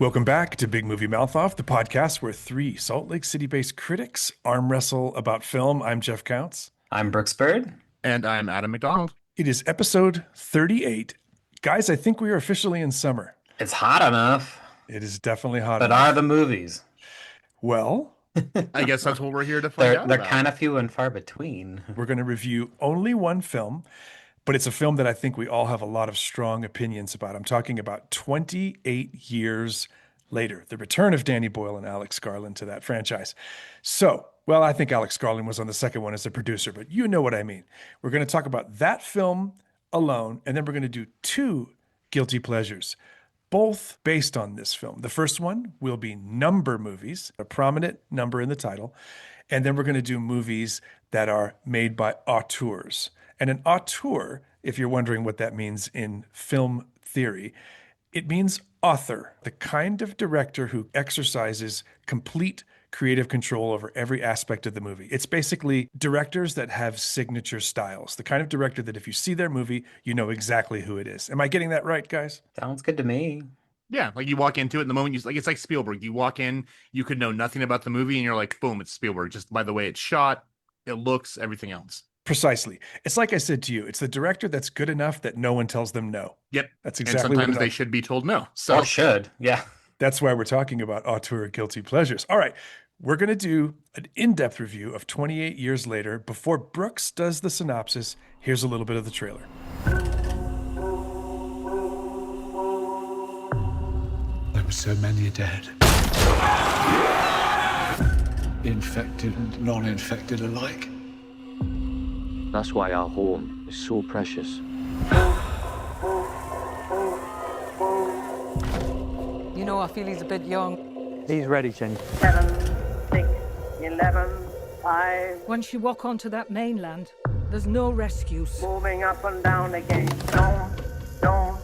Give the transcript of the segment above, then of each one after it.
Welcome back to Big Movie Mouth Off, the podcast where three Salt Lake City-based critics arm wrestle about film. I'm Jeff Counts. I'm Brooks Bird. And I'm Adam McDonald. It is episode 38. Guys, I think we are officially in summer. It's hot enough, It is definitely hot but enough. are the movies? Well, I guess that's what we're here to find They're out they're about. kind of few and far between. we're going to review only one film, but it's a film that I think we all have a lot of strong opinions about. I'm talking about 28 years later, the return of Danny Boyle and Alex Garland to that franchise. Well, I think Alex Garland was on the second one as a producer, but you know what I mean. We're going to talk about that film alone, and then we're going to do two guilty pleasures, both based on this film. The first one will be number movies, a prominent number in the title. And then we're going to do movies that are made by auteurs. And an auteur, if you're wondering what that means in film theory, it means author, the kind of director who exercises complete creative control over every aspect of the movie. It's basically directors that have signature styles, the kind of director that if you see their movie, you know exactly who it is. Am I getting that right, guys? Sounds good to me. Yeah, like you walk into it and the moment it's like Spielberg. You walk in, you could know nothing about the movie, and you're like, boom, it's Spielberg. Just by the way it's shot, it looks, everything else. Precisely. It's like I said to you, it's the director that's good enough that no one tells them no. Yep. That's And exactly what sometimes it they is. should be told no. So Or should, yeah. That's why we're talking about auteur guilty pleasures. All right, we're going to do an in-depth review of 28 years later. Before Brooks does the synopsis, here's a little bit of the trailer. There were so many dead. Infected and non-infected alike. That's why our home is so precious. You know, I feel he's a bit young. He's ready, Jenny. 7, 6, 11, 5, Once you walk onto that mainland, there's no rescues. moving up and down again. Don't.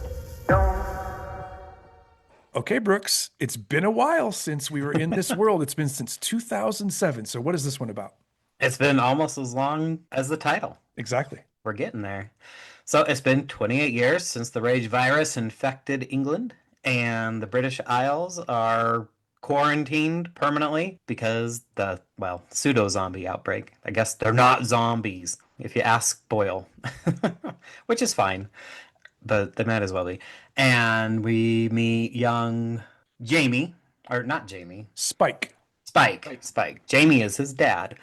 Okay, Brooks, it's been a while since we were in this world. It's been since 2007. So what is this one about? It's been almost as long as the title. Exactly. We're getting there. So it's been 28 years since the rage virus infected England, and the British Isles are quarantined permanently because pseudo-zombie outbreak. I guess they're not zombies, if you ask Boyle, which is fine, but they might as well be. And we meet young Jamie, or not Jamie, Spike. Spike. Jamie is his dad.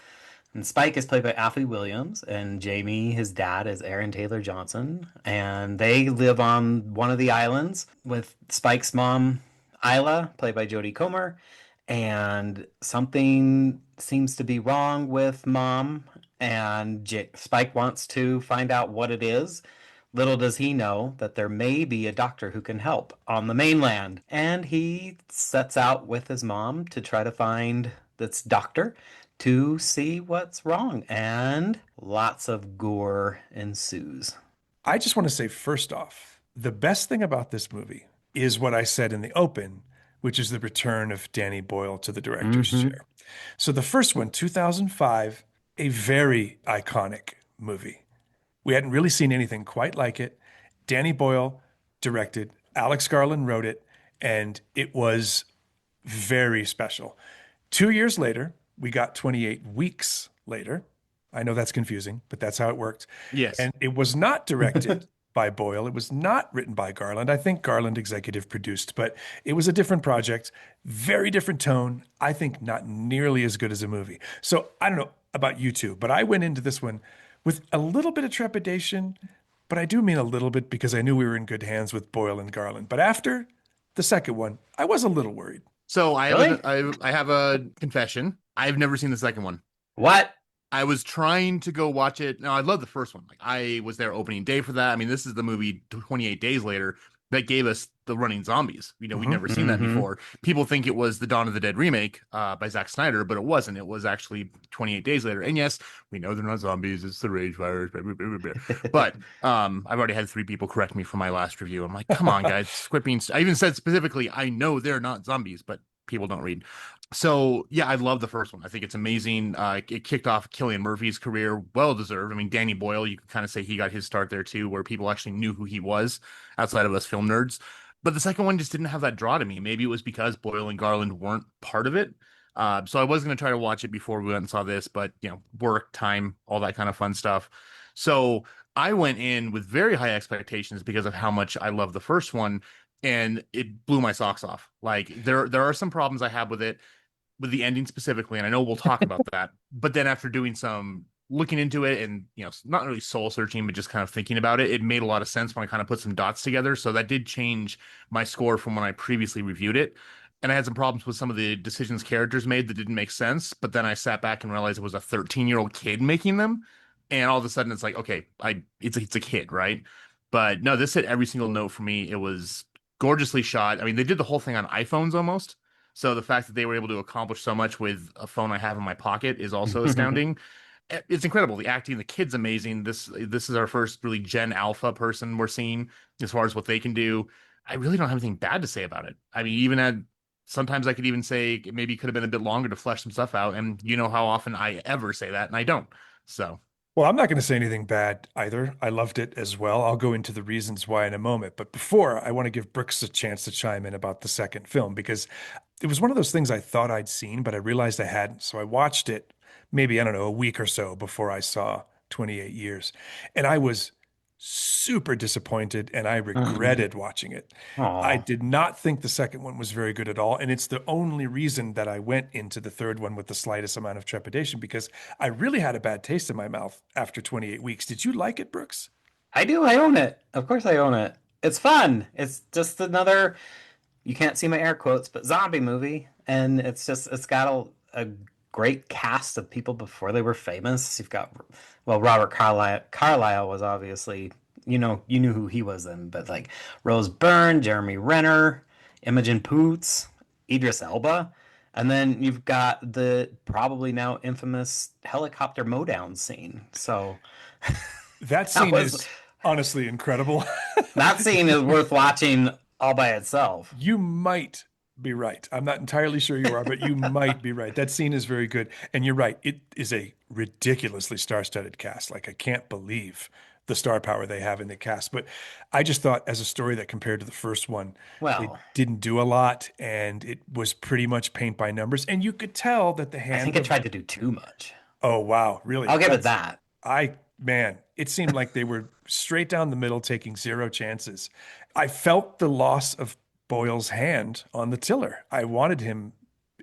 And Spike is played by Alfie Williams, and Jamie, his dad, is Aaron Taylor Johnson. And they live on one of the islands with Spike's mom, Isla, played by Jodie Comer. And something seems to be wrong with mom, and Spike wants to find out what it is. Little does he know that there may be a doctor who can help on the mainland. And he sets out with his mom to try to find this doctor to see what's wrong, and lots of gore ensues. I just want to say, first off, the best thing about this movie is what I said in the open, which is the return of Danny Boyle to the director's chair. So the first one, 2005, a very iconic movie. We hadn't really seen anything quite like it. Danny Boyle directed, Alex Garland wrote it, and it was very special. 2 years later, we got 28 weeks later. I know that's confusing, but that's how it worked. yes. And it was not directed by Boyle. It was not written by Garland. I think Garland executive produced, but it was a different project, very different tone. I think not nearly as good as a movie. So I don't know about you two, but I went into this one with a little bit of trepidation, but I do mean a little bit because I knew we were in good hands with Boyle and Garland. But after the second one, I was a little worried. So I Really? I have a confession. I've never seen the second one. What? I was trying to go watch it. No, I love the first one. Like I was there opening day for that. I mean, this is the movie 28 days later that gave us the Running Zombies. We'd never seen that before. People think it was the Dawn of the Dead remake by Zack Snyder, but it wasn't. It was actually 28 days later. And yes, we know they're not zombies. It's the rage virus. Blah, blah, blah, blah, blah. But I've already had 3 people correct me for my last review. I'm like, come on, guys, quit being. I even said specifically, I know they're not zombies, but people don't read. So yeah, I love the first one. I think it's amazing. It kicked off Cillian Murphy's career, well deserved. I mean, Danny Boyle, you can kind of say he got his start there too, where people actually knew who he was outside of us film nerds. But the second one just didn't have that draw to me. Maybe it was because Boyle and Garland weren't part of it. So I was going to try to watch it before we went and saw this, but work, time, all that kind of fun stuff. So I went in with very high expectations because of how much I love the first one, and it blew my socks off. Like there are some problems I have with it, with the ending specifically, and I know we'll talk about that. But then after doing some looking into it and not really soul searching, but just kind of thinking about it, it made a lot of sense when I kind of put some dots together. So that did change my score from when I previously reviewed it. And I had some problems with some of the decisions characters made that didn't make sense. But then I sat back and realized it was a 13-year-old kid making them. And all of a sudden it's like, okay, it's a kid, right? But no, this hit every single note for me. It was gorgeously shot. I mean, they did the whole thing on iPhones almost. So the fact that they were able to accomplish so much with a phone I have in my pocket is also astounding. It's incredible. The acting, the kid's amazing. This is our first really Gen Alpha person we're seeing as far as what they can do. I really don't have anything bad to say about it. I mean, even at sometimes I could even say maybe it could have been a bit longer to flesh some stuff out. And you know how often I ever say that, and I don't. So Well, I'm not going to say anything bad either. I loved it as well. I'll go into the reasons why in a moment. But before, I want to give Brooks a chance to chime in about the second film because it was one of those things I thought I'd seen, but I realized I hadn't. So I watched it maybe, I don't know, a week or so before I saw 28 Years. And I was super disappointed and I regretted watching it. I Aw. did not think the second one was very good at all. And it's the only reason that I went into the third one with the slightest amount of trepidation because I really had a bad taste in my mouth after 28 weeks. Did you like it, Brooks? I do. I own it. Of course I own it. It's fun. It's just another, you can't see my air quotes, but zombie movie. And it's got a great cast of people before they were famous. You've got, well, Robert Carlyle was obviously, you knew who he was then, but like Rose Byrne, Jeremy Renner, Imogen Poots, Idris Elba. And then you've got the probably now infamous helicopter mowdown scene. So That that scene was is honestly incredible. that scene is worth watching all by itself. You might be right. I'm not entirely sure you are, but you might be right. That scene is very good. And you're right. It is a ridiculously star-studded cast. Like, I can't believe the star power they have in the cast. But I just thought, as a story that compared to the first one, they Well, didn't do a lot and it was pretty much paint by numbers. And you could tell that the I hand think it of, tried to do too much. oh, wow, really? I'll give it That's- that. Man, it seemed like they were straight down the middle, taking zero chances. I felt the loss of Boyle's hand on the tiller. I wanted him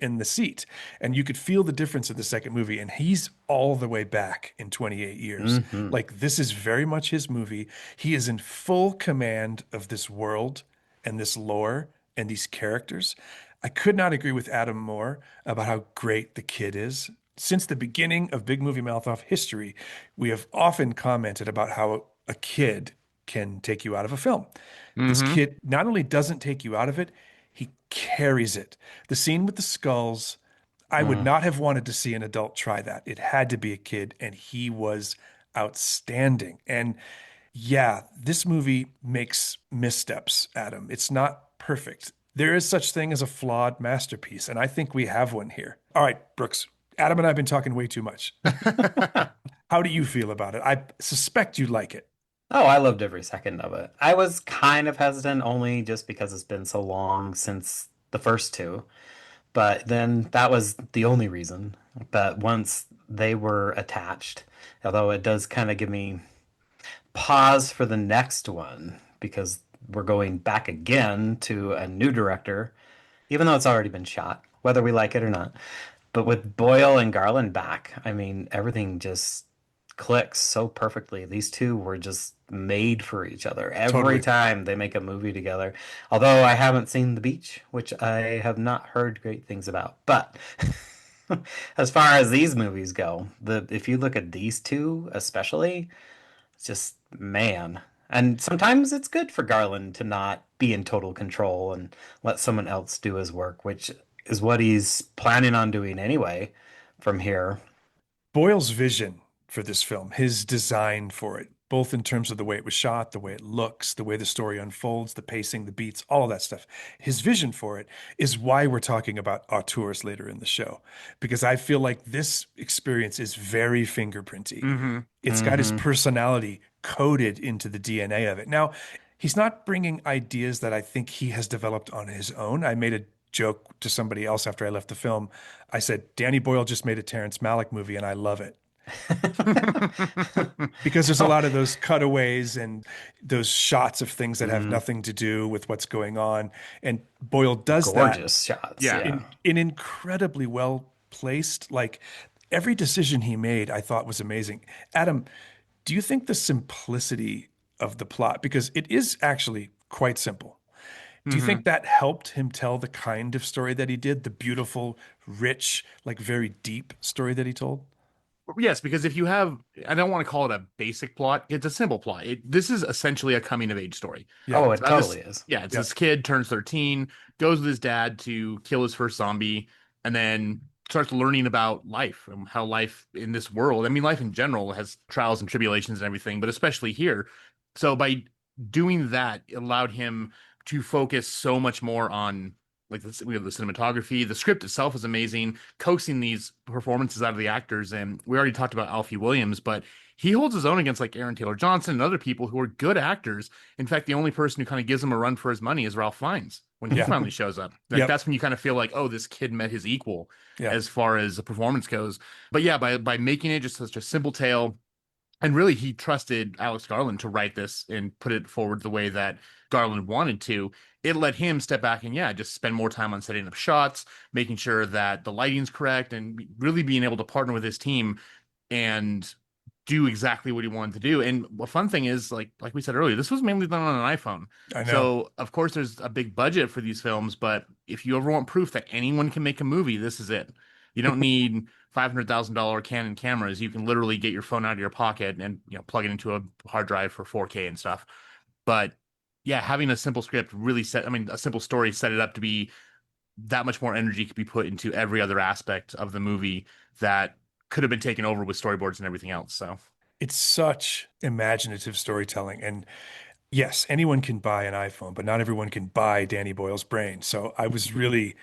in the seat, and you could feel the difference in the second movie. And he's all the way back in 28 years. Mhm. Like, this is very much his movie. He is in full command of this world and this lore and these characters. I could not agree with Adam more about how great the kid is. Since the beginning of Big Movie Mouth Off history, we have often commented about how a kid can take you out of a film. This kid not only doesn't take you out of it, he carries it. The scene with the skulls, I would not have wanted to see an adult try that. It had to be a kid, and he was outstanding. And yeah, this movie makes missteps, Adam. It's not perfect. There is such thing as a flawed masterpiece, and I think we have one here. All right, Brooks. Adam and I have been talking way too much. How do you feel about it? I suspect you like it. Oh, I loved every second of it. I was kind of hesitant only just because it's been so long since the first two. But then that was the only reason. But once they were attached, although it does kind of give me pause for the next one because we're going back again to a new director, even though it's already been shot, whether we like it or not. But with Boyle and Garland back, I mean, everything just clicks so perfectly. These two were just made for each other every Totally. time they make a movie together. Although I haven't seen The Beach, which I have not heard great things about. But as far as these movies go, if you look at these two especially, it's just man. And sometimes it's good for Garland to not be in total control and let someone else do his work, which is what he's planning on doing anyway from here. Boyle's vision for this film, his design for it, both in terms of the way it was shot, the way it looks, the way the story unfolds, the pacing, the beats, all of that stuff. His vision for it is why we're talking about auteurs later in the show, because I feel like this experience is very fingerprinty. It's got his personality coded into the DNA of it. Now, he's not bringing ideas that I think he has developed on his own. I made a joke to somebody else after I left the film. I said, Danny Boyle just made a Terrence Malick movie and I love it. Because there's a lot of those cutaways and those shots of things that have nothing to do with what's going on. And Boyle does that Gorgeous shots. Yeah. Yeah. in incredibly well placed. Like every decision he made, I thought was amazing. Adam, do you think the simplicity of the plot, because it is actually quite simple, do you think that helped him tell the kind of story that he did, the beautiful, rich, like very deep story that he told? Yes, because if you have, I don't want to call it a basic plot. It's a simple plot. This is essentially a coming of age story. Oh, it It's about totally is. Yeah, it's Yeah. this kid turns 13, goes with his dad to kill his first zombie, and then starts learning about life and how life in this world, I mean, life in general has trials and tribulations and everything, but especially here. So by doing that, it allowed him to focus so much more on like we have the cinematography, the script itself is amazing, coaxing these performances out of the actors. And we already talked about Alfie Williams, but he holds his own against like Aaron Taylor Johnson and other people who are good actors. In fact, the only person who kind of gives him a run for his money is Ralph Fiennes when he Yeah. finally shows up. Like Yep. that's when you kind of feel like, oh, this kid met his equal Yeah. as far as the performance goes. But yeah, by making it just such a simple tale, and really he trusted Alex Garland to write this and put it forward the way that Garland wanted to. It let him step back and just spend more time on setting up shots, making sure that the lighting's correct, and really being able to partner with his team and do exactly what he wanted to do. And the fun thing is, like we said earlier, this was mainly done on an iPhone. I know. So of course there's a big budget for these films, but if you ever want proof that anyone can make a movie, this is it. You don't need $500,000 Canon cameras. You can literally get your phone out of your pocket and plug it into a hard drive for 4K and stuff. But yeah, having a simple script really a simple story set it up to be that much more energy could be put into every other aspect of the movie that could have been taken over with storyboards and everything else. So It's such imaginative storytelling. And yes, anyone can buy an iPhone, but not everyone can buy Danny Boyle's brain. So I was really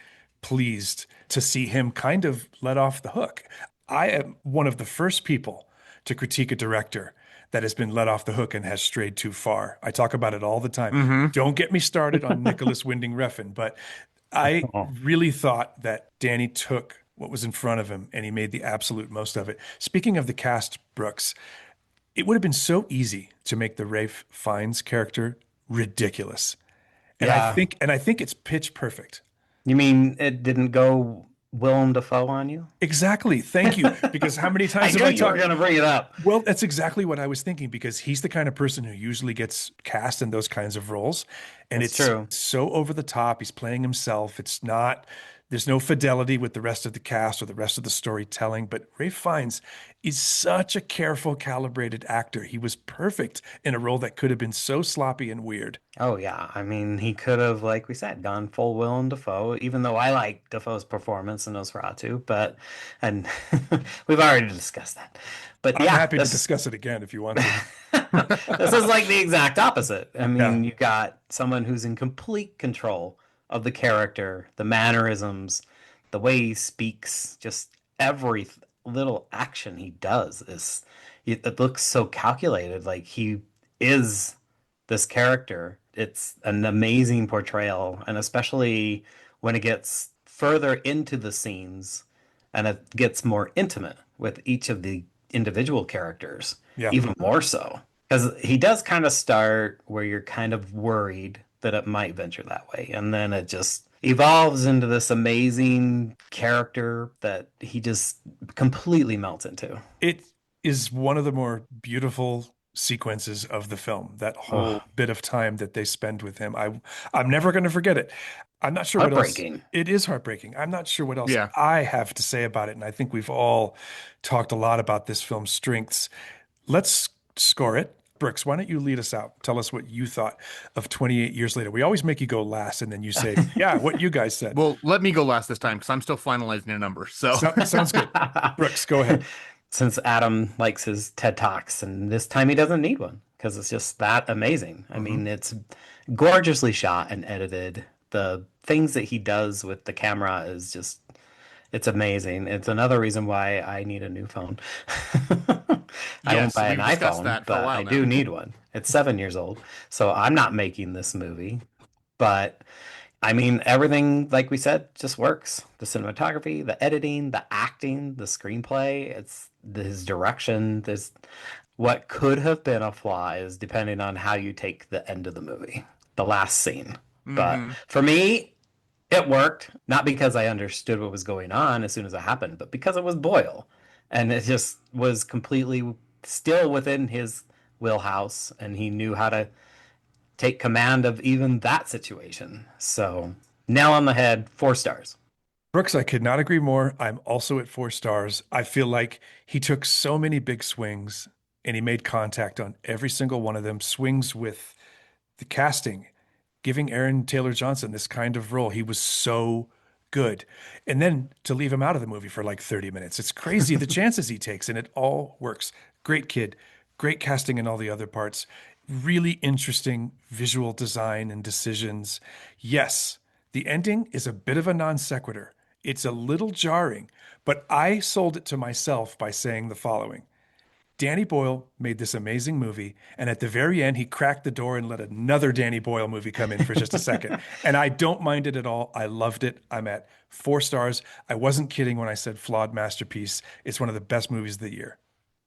pleased to see him kind of let off the hook. I am one of the first people to critique a director that has been let off the hook and has strayed too far. I talk about it all the time. Don't get me started on Nicholas Winding Refn, but I really thought that Danny took what was in front of him and he made the absolute most of it. Speaking of the cast, Brooks, it would have been so easy to make the Ralph Fiennes character ridiculous. And Yeah. I think it's pitch perfect. You mean it didn't go Willem Dafoe on you? Exactly. Thank you. Because how many I times knew have I you were talked? going to bring it up. Well, that's exactly what I was thinking because he's the kind of person who usually gets cast in those kinds of roles. And That's it's true. so over the top. He's playing himself. There's no fidelity with the rest of the cast or the rest of the storytelling. But Ralph Fiennes is such a careful, calibrated actor. He was perfect in a role that could have been so sloppy and weird. Oh, yeah. I mean, he could have, like we said, gone full Willem Dafoe, even though I like Dafoe's performance in Nosferatu, and we've already discussed that. But I'm yeah, happy to this, discuss it again if you want to. this is like the exact opposite. I mean, Yeah. you got someone who's in complete control of the character, the mannerisms, the way he speaks, just every little action he does it looks so calculated. Like he is this character. It's an amazing portrayal, and especially when it gets further into the scenes and it gets more intimate with each of the individual characters, Yeah. even more so. Because he does kind of start where you're kind of worried that it might venture that way, and then it just evolves into this amazing character that he just completely melts into. It is one of the more beautiful sequences of the film, that whole bit of time that they spend with him. I'm never going to forget it. I'm not sure what else. Heartbreaking. It is heartbreaking. I'm not sure what else Yeah. I have to say about it. And I think we've all talked a lot about this film's strengths. Let's score it. Brooks, why don't you lead us out? Tell us what you thought of 28 years later. We always make you go last and then you say, yeah, what you guys said. well, let me go last this time because I'm still finalizing a number. So Sounds good. Brooks, go ahead. Since Adam likes his TED Talks, and this time he doesn't need one because it's just that amazing. I mean, it's gorgeously shot and edited. The things that he does with the camera is just, it's amazing. It's another reason why I need a new phone. I don't Yes, buy an we've discussed iPhone, that for a but while I now. do need one. It's 7 years old, so I'm not making this movie. But I mean, everything, like we said, just works. The cinematography, the editing, the acting, the screenplay, his direction. There's what could have been a flaw is depending on how you take the end of the movie, the last scene. But Mhm. for me, it worked, not because I understood what was going on as soon as it happened, but because it was Boyle. And it just was completely still within his wheelhouse, and he knew how to take command of even that situation. So, nail on the head, 4 stars. Brooks, I could not agree more. I'm also at 4 stars. I feel like he took so many big swings and he made contact on every single one of them. Swings with the casting, giving Aaron Taylor Johnson this kind of role. He was so good. And then to leave him out of the movie for like 30 minutes. It's crazy the chances he takes, and it all works. Great kid, great casting in all the other parts. Really interesting visual design and decisions. Yes, the ending is a bit of a non sequitur. It's a little jarring, but I sold it to myself by saying the following. Danny Boyle made this amazing movie, and at the very end, he cracked the door and let another Danny Boyle movie come in for just a second. And I don't mind it at all. I loved it. I'm at 4 stars. I wasn't kidding when I said flawed masterpiece. It's one of the best movies of the year.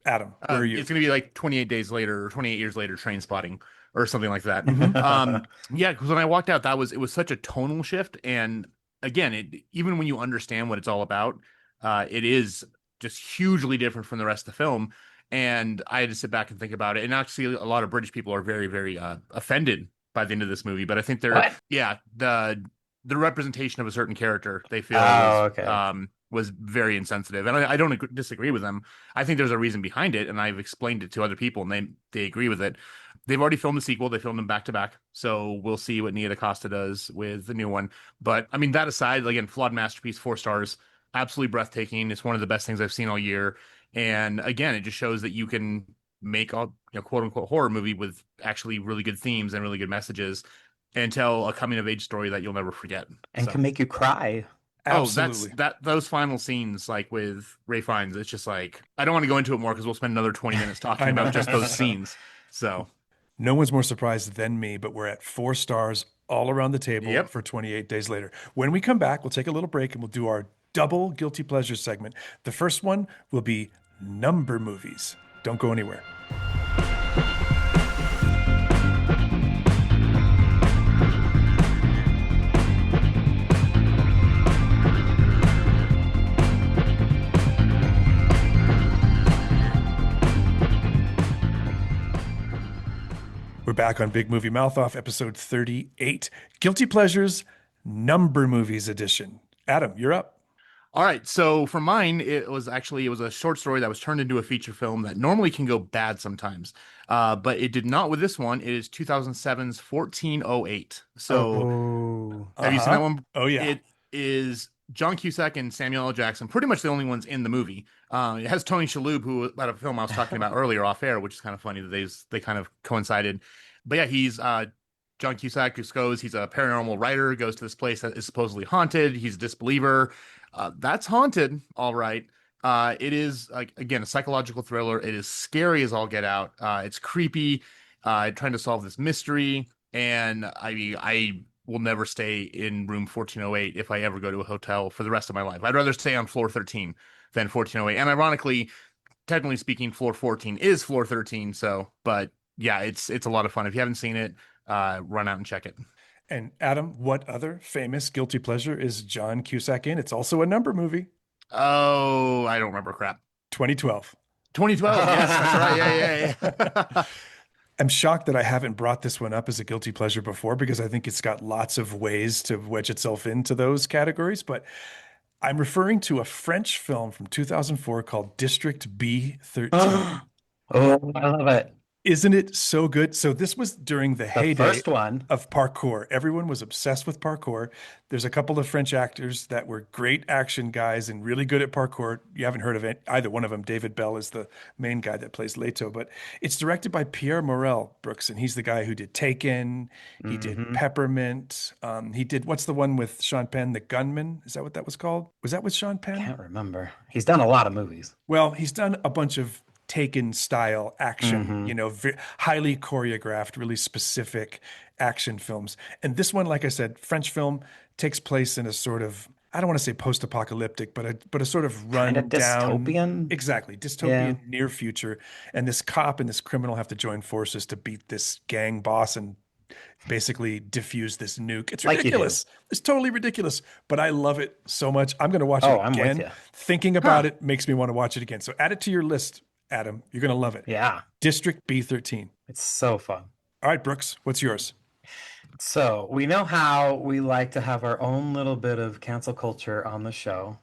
Adam, where are you? It's going to be like 28 days later or 28 years later, Train Spotting or something like that. Mhm. Yeah, because when I walked out, it was such a tonal shift. And again, even when you understand what it's all about, it is just hugely different from the rest of the film. And I had to sit back and think about it. And actually, a lot of British people are very, very offended by the end of this movie. But I think What? yeah, the representation of a certain character they feel Oh, okay. was very insensitive, and I don't disagree with them. I think there's a reason behind it, and I've explained it to other people, and they agree with it. They've already filmed the sequel; they filmed them back to back, so we'll see what Nia DaCosta does with the new one. But I mean, that aside, again, flawed masterpiece, 4 stars, absolutely breathtaking. It's one of the best things I've seen all year, and again, it just shows that you can make a quote unquote horror movie with actually really good themes and really good messages, and tell a coming of age story that you'll never forget. And So. can make you cry. Oh, Absolutely. those final scenes, like with Ray Fiennes, it's just like I don't want to go into it more because we'll spend another 20 minutes talking I know. about just those scenes. So No one's more surprised than me, but we're at 4 stars all around the table Yep. for 28 days later. When we come back, we'll take a little break and we'll do our double guilty pleasure segment. The first one will be number movies. Don't go anywhere. We're back on Big Movie Mouth Off, episode 38, Guilty Pleasures Number Movies edition. Adam, you're up. all right, so for mine, it was a short story that was turned into a feature film that normally can go bad sometimes, but it did not with this one. It is 2007's 1408. So have you seen that one? Oh, yeah. It is John Cusack and Samuel L. Jackson, pretty much the only ones in the movie. It has Tony Shalhoub, who had a film I was talking about earlier off air, which is kind of funny that they kind of coincided. But yeah, he's John Cusack just goes. He's a paranormal writer. Goes to this place that is supposedly haunted. He's a disbeliever. That's haunted, all right. It is again a psychological thriller. It is scary as all get out. It's creepy. Trying to solve this mystery, and I mean, I will never stay in room 1408 if I ever go to a hotel for the rest of my life. I'd rather stay on floor 13 than 1408. And ironically, technically speaking, floor 14 is floor 13. So, but yeah, it's a lot of fun. If you haven't seen it, run out and check it. And Adam, what other famous guilty pleasure is John Cusack in? It's also a number movie. Oh, I don't remember crap. 2012. 2012. Yes, that's right. Yeah. I'm shocked that I haven't brought this one up as a guilty pleasure before because I think it's got lots of ways to wedge itself into those categories. But I'm referring to a French film from 2004 called District B13. Oh, I love it. Isn't it so good? So this was during the The heyday first one. of parkour. Everyone was obsessed with parkour. There's a couple of French actors that were great action guys and really good at parkour. You haven't heard of it, either one of them. David Bell is the main guy that plays Leto, but it's directed by Pierre Morel, Brooks, and he's the guy who did Taken. He did Peppermint. He did, what's the one with Sean Penn, The Gunman? Is that what that was called? Was that with Sean Penn? Can't remember. He's done a lot of movies. Well, he's done a bunch of Taken style action, Mhm. highly choreographed, really specific action films. And this one, like I said, French film, takes place in a sort of, I don't want to say post-apocalyptic, but a sort of Kind of run down, dystopian. exactly, Yeah. dystopian near future. And this cop and this criminal have to join forces to beat this gang boss and basically diffuse this nuke. It's Like you do. ridiculous. It's totally ridiculous, but I love it so much. I'm going to watch it Oh, I'm with again. you. Thinking about Huh. it makes me want to watch it again. So add it to your list, Adam. You're going to love it. Yeah. District B13. It's so fun. All right, Brooks, what's yours? So we know how we like to have our own little bit of cancel culture on the show.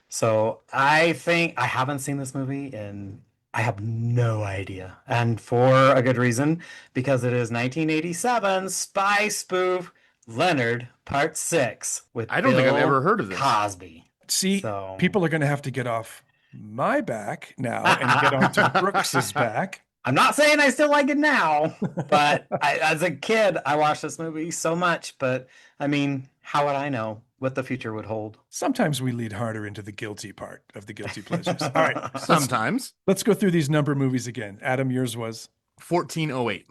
So I think I haven't seen this movie and I have no idea. And for a good reason, because it is 1987 spy spoof Leonard Part 6 with I don't think I've Bill ever heard of this. Cosby. See, So- people are going to have to get off my back now and get onto Brooks's back. I'm not saying I still like it now, but as a kid, I watched this movie so much. But I mean, how would I know what the future would hold? Sometimes we lead harder into the guilty part of the guilty pleasures. All right, Sometimes. let's go through these number movies again. Adam, yours was, 1408.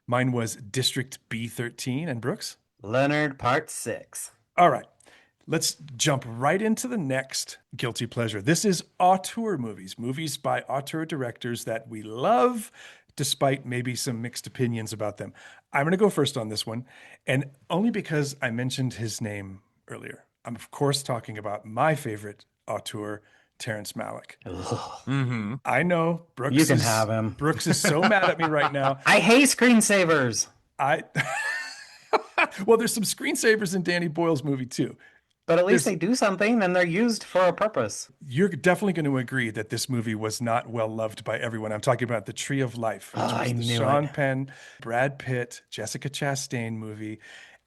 mine was District B13, and Brooks? Leonard Part 6. All right, let's jump right into the next guilty pleasure. This is auteur movies, movies by auteur directors that we love, despite maybe some mixed opinions about them. I'm going to go first on this one, and only because I mentioned his name earlier. I'm, of course, talking about my favorite auteur, Terrence Malick. Mm-hmm. I know Brooks You can is, have him. Brooks is so mad at me right now. I hate screensavers. I well, there's some screensavers in Danny Boyle's movie too. But at least There's- they do something and they're used for a purpose. You're definitely going to agree that this movie was not well loved by everyone. I'm talking about The Tree of Life, which Oh, was I the knew Sean it. Penn, Brad Pitt, Jessica Chastain movie.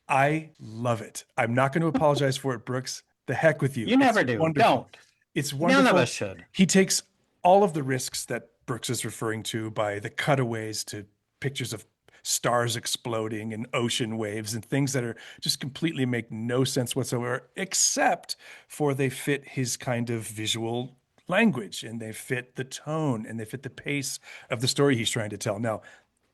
I love it. I'm not going to apologize for it, Brooks. The heck with you. You never It's do. wonderful. Don't. It's wonderful. None of us should. He takes all of the risks that Brooks is referring to by the cutaways to pictures of stars exploding and ocean waves and things that are just completely make no sense whatsoever, except for they fit his kind of visual language and they fit the tone and they fit the pace of the story he's trying to tell. Now,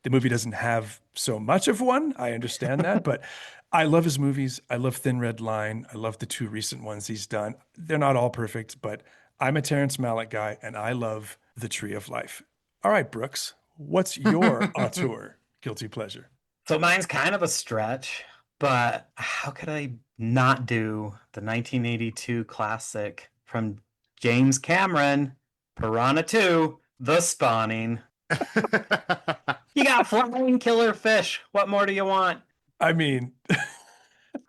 the movie doesn't have so much of one. I understand that, but I love his movies. I love Thin Red Line. I love the two recent ones he's done. They're not all perfect, but I'm a Terrence Malick guy and I love The Tree of Life. All right, Brooks, what's your auteur guilty pleasure? So mine's kind of a stretch, but how could I not do the 1982 classic from James Cameron, Piranha 2, The Spawning? You got flying killer fish. What more do you want? I mean,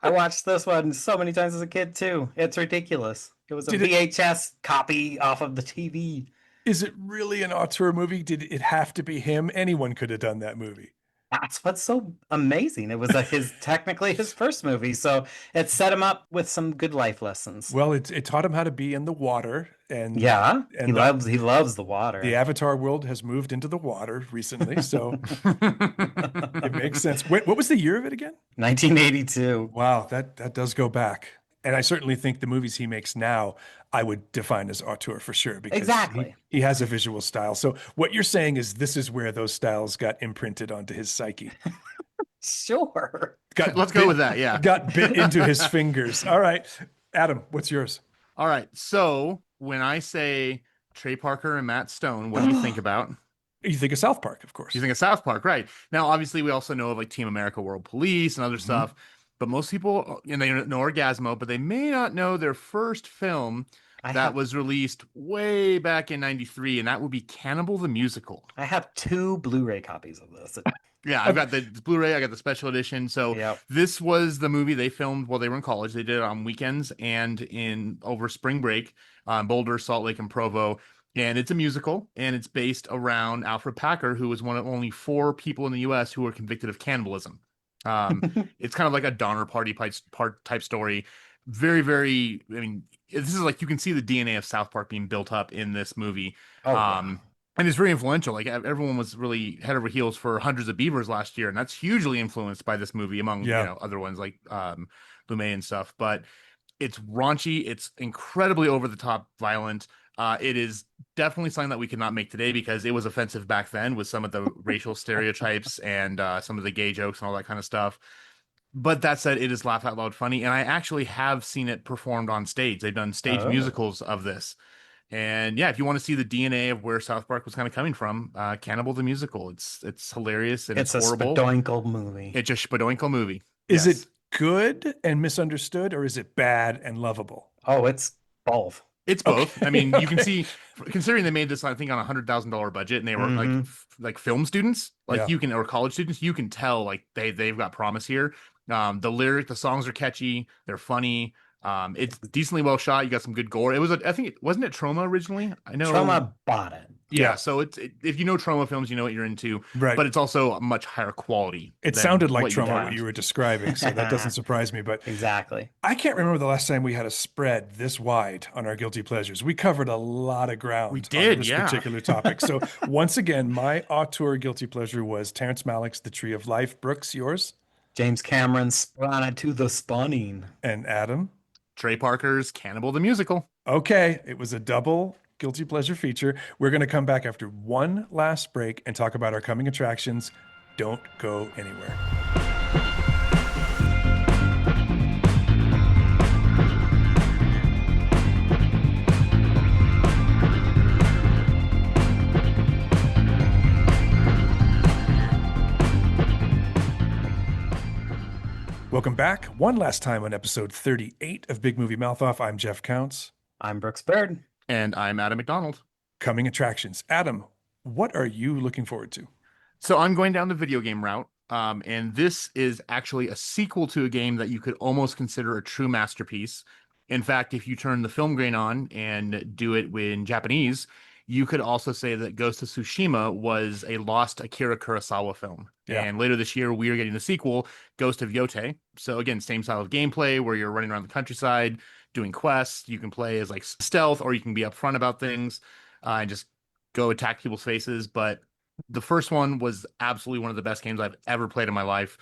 I watched this one so many times as a kid too. It's ridiculous. It was a Did it- VHS copy off of the TV. is it really an auteur movie? Did it have to be him? Anyone could have done that movie. That's what's so amazing. It was technically his first movie, so it set him up with some good life lessons. Well, it taught him how to be in the water, and Yeah, and he the- loves the water. the Avatar world has moved into the water recently, so it makes sense. Wait, what was the year of it again? 1982. Wow, that does go back. And I certainly think the movies he makes now, I would define as auteur for sure, because Exactly. he has a visual style. So what you're saying is this is where those styles got imprinted onto his psyche. Sure. Got Let's go with that. Yeah. Got bit into his fingers. All right. Adam, what's yours? All right. So when I say Trey Parker and Matt Stone, what do you think about? You think of South Park, of course. You think of South Park, right? Now, obviously, we also know of like Team America, World Police, and other stuff. But most people, and they know Orgasmo, but they may not know their first film that was released way back in '93, and that would be Cannibal the Musical. I have 2 Blu-ray copies of this. Yeah, I've got the Blu-ray, I got the special edition. So Yep. this was the movie they filmed while they were in college. They did it on weekends and in over spring break, Boulder, Salt Lake, and Provo. And it's a musical, and it's based around Alfred Packer, who was one of only 4 people in the U.S. who were convicted of cannibalism. It's kind of like a Donner Party type story. Very, very. I mean, this is like you can see the DNA of South Park being built up in this movie. Oh, wow. And it's very influential. Like everyone was really head over heels for Hundreds of Beavers last year, and that's hugely influenced by this movie, among Yeah. other ones like Lumet and stuff. But It's raunchy. It's incredibly over the top violent. It is definitely something that we could not make today because it was offensive back then with some of the racial stereotypes and some of the gay jokes and all that kind of stuff. But that said, it is laugh out loud funny, and I actually have seen it performed on stage. They've done stage Oh. musicals of this. And yeah, if you want to see the DNA of where South Park was kind of coming from, Cannibal the Musical. It's hilarious and It's it's a horrible. spadoinkle movie. It's a spadoinkle movie. Is Yes. it good and misunderstood, or is it bad and lovable? Oh, it's both. It's both. Okay. I mean, you can see, considering they made this, I think, on $100,000 budget, and they were Mhm. like film students, like Yeah. you can, or college students, you can tell like they've got promise here. The songs are catchy, they're funny. It's decently well shot. You got some good gore. It was, I think, wasn't it Troma originally? I know Trauma bought it. Yeah, Yeah. so if you know Troma films, you know what you're into, Right. but it's also a much higher quality. It than sounded like what trauma got. what you were describing, so that doesn't surprise me. But Exactly. I can't remember the last time we had a spread this wide on our guilty pleasures. We covered a lot of ground We on did, this yeah. particular topic. So once again, my auteur guilty pleasure was Terrence Malick's The Tree of Life. Brooks, yours? James Cameron spun it to the spawning. And Adam? Trey Parker's Cannibal the Musical. Okay, it was a double guilty pleasure feature. We're going to come back after one last break and talk about our coming attractions. Don't go anywhere. Welcome back. One last time on episode 38 of Big Movie Mouth Off. I'm Jeff Counts. I'm Brooks Baird. And I'm Adam McDonald. Coming attractions. Adam, what are you looking forward to? So I'm going down the video game route. And this is actually a sequel to a game that you could almost consider a true masterpiece. In fact, if you turn the film grain on and do it in Japanese, you could also say that Ghost of Tsushima was a lost Akira Kurosawa film. Yeah. And later this year, we are getting the sequel, Ghost of Yote. So again, same style of gameplay where you're running around the countryside, doing quests. You can play as like stealth, or you can be upfront about things and just go attack people's faces. But the first one was absolutely one of the best games I've ever played in my life.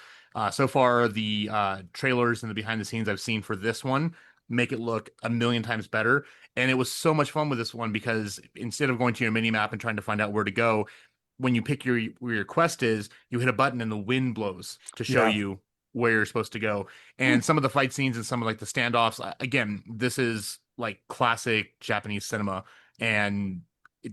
So far, the trailers and the behind the scenes I've seen for this one make it look a million times better. And it was so much fun with this one because instead of going to your mini map and trying to find out where to go, when you pick where your quest is, you hit a button and the wind blows to show Yeah. you where you're supposed to go. And some of the fight scenes and some of like the standoffs, again, this is like classic Japanese cinema. And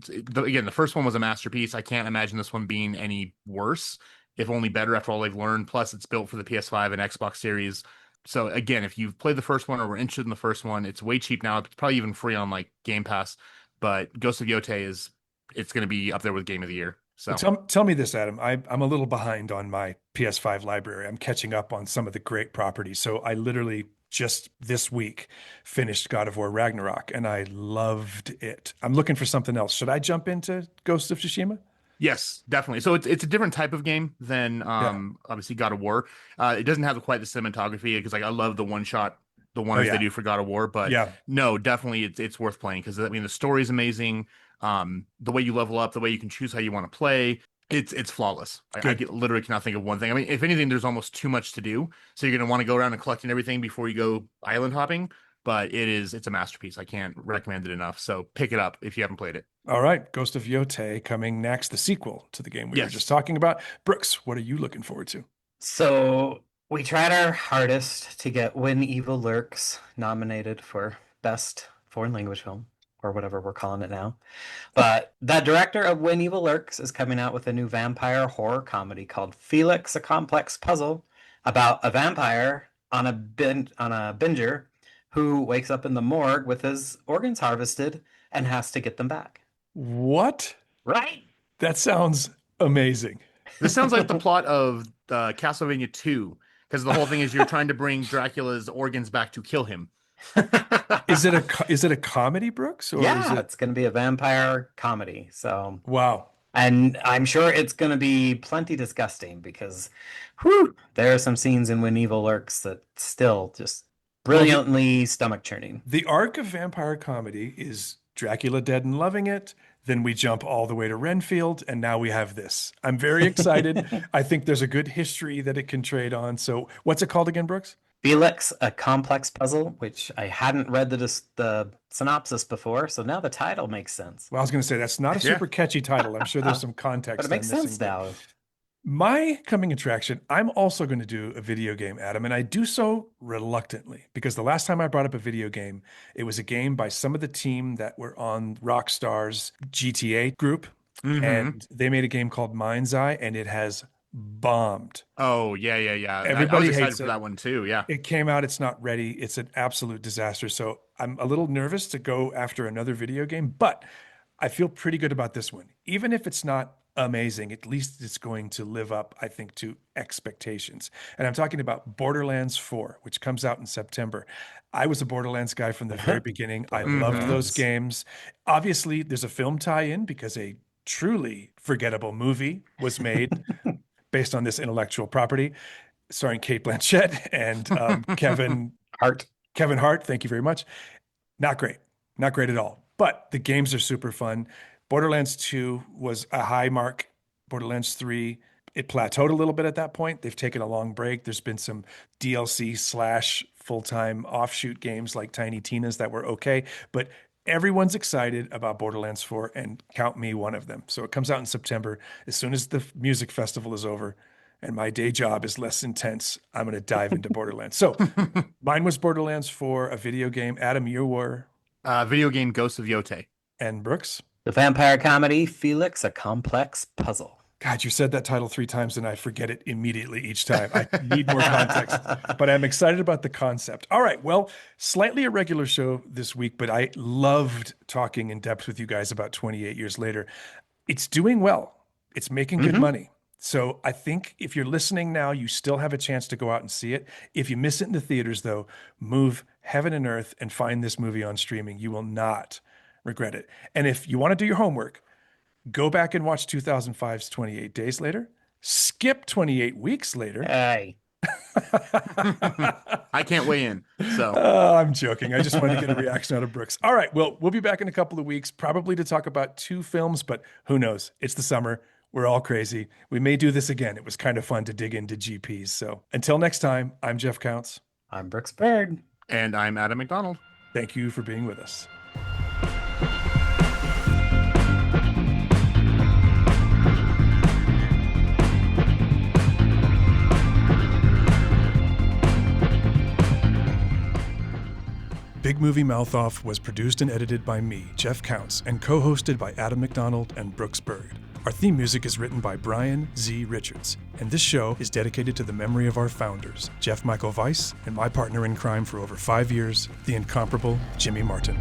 again, the first one was a masterpiece. I can't imagine this one being any worse, if only better after all they've learned. Plus, it's built for the PS5 and Xbox Series. So again, if you've played the first one or were interested in the first one, it's way cheap now. It's probably even free on like Game Pass. But Ghost of Yote it's going to be up there with Game of the Year. So Tell me this, Adam. I'm a little behind on my PS5 library. I'm catching up on some of the great properties. So I literally just this week finished God of War Ragnarok, and I loved it. I'm looking for something else. Should I jump into Ghost of Tsushima? yes, definitely. So it's a different type of game than obviously God of War. It doesn't have quite the cinematography because like I love the one shot, the ones yeah. they do for God of War. But Yeah. no, definitely it's worth playing because I mean the story's amazing. The way you level up, the way you can choose how you want to play, it's flawless. I literally cannot think of one thing. I mean, if anything, there's almost too much to do, so you're gonna want to go around and collecting everything before you go island hopping. But it's a masterpiece. I can't recommend it enough. So pick it up if you haven't played it. All right. Ghost of Yote coming next, the sequel to the game we were Yes. just talking about. Brooks, what are you looking forward to? So we tried our hardest to get When Evil Lurks nominated for Best Foreign Language Film, or whatever we're calling it now. But the director of When Evil Lurks is coming out with a new vampire horror comedy called Felix, a Complex Puzzle, about a vampire on a binger who wakes up in the morgue with his organs harvested and has to get them back. What? Right? That sounds amazing. This sounds like the plot of Castlevania 2, because the whole thing is you're trying to bring Dracula's organs back to kill him. Is it a comedy, Brooks? Or Yeah, is it... it's going to be a vampire comedy. So, Wow. and I'm sure it's going to be plenty disgusting because, whew, there are some scenes in When Evil Lurks that still just brilliantly stomach churning. The arc of vampire comedy is Dracula dead and loving it. Then we jump all the way to Renfield, and now we have this. I'm very excited. I think there's a good history that it can trade on. So what's it called again, Brooks? Felix, A Complex Puzzle, which I hadn't read the synopsis before, so now the title makes sense. Well, I was going to say that's not a Yeah. super catchy title. I'm sure there's some But context it makes I'm missing, sense but now. my coming attraction, I'm also going to do a video game, Adam, and I do so reluctantly because the last time I brought up a video game, it was a game by some of the team that were on Rockstar's GTA group, Mhm. and they made a game called Mind's Eye, and it has bombed. Oh, yeah. I Everybody was excited hates for it. that one too. Yeah. It came out, it's not ready. It's an absolute disaster. So I'm a little nervous to go after another video game, but I feel pretty good about this one. Even if it's not amazing, at least it's going to live up, I think, to expectations. And I'm talking about Borderlands 4, which comes out in September. I was a Borderlands guy from the very beginning. I loved those Borderlands. games. Obviously, there's a film tie-in because a truly forgettable movie was made based on this intellectual property, starring Kate Blanchett and Kevin Hart. Thank you very much. Not great. Not great at all. But the games are super fun. Borderlands 2 was a high mark. Borderlands 3, it plateaued a little bit at that point. They've taken a long break. There's been some DLC / full-time offshoot games like Tiny Tina's that were okay. But everyone's excited about Borderlands 4, and count me one of them. So it comes out in September. As soon as the music festival is over and my day job is less intense, I'm going to dive into Borderlands. So mine was Borderlands 4, a video game. Adam, you were, Video game Ghosts of Yote. and Brooks. The vampire comedy, Felix, A Complex Puzzle. God, you said that title 3 times and I forget it immediately each time. I need more context, but I'm excited about the concept. All right. Well, slightly irregular show this week, but I loved talking in depth with you guys about 28 years later. It's doing well. It's making good money. So I think if you're listening now, you still have a chance to go out and see it. If you miss it in the theaters, though, move heaven and earth and find this movie on streaming. You will not regret it. And if you want to do your homework, go back and watch 2005's 28 Days Later. Skip 28 Weeks Later. Hey. I can't weigh in. So I'm joking. I just wanted to get a reaction out of Brooks. All right. Well, we'll be back in a couple of weeks, probably to talk about 2 films, but who knows? It's the summer. We're all crazy. We may do this again. It was kind of fun to dig into GPs. So until next time, I'm Jeff Counts. I'm Brooks Bird. and I'm Adam McDonald. Thank you for being with us. Big Movie Mouth Off was produced and edited by me, Jeff Counts, and co-hosted by Adam McDonald and Brooks Bird. Our theme music is written by Brian Z. Richards, and this show is dedicated to the memory of our founders, Jeff Michael Weiss and my partner in crime for over 5 years, the incomparable Jimmy Martin.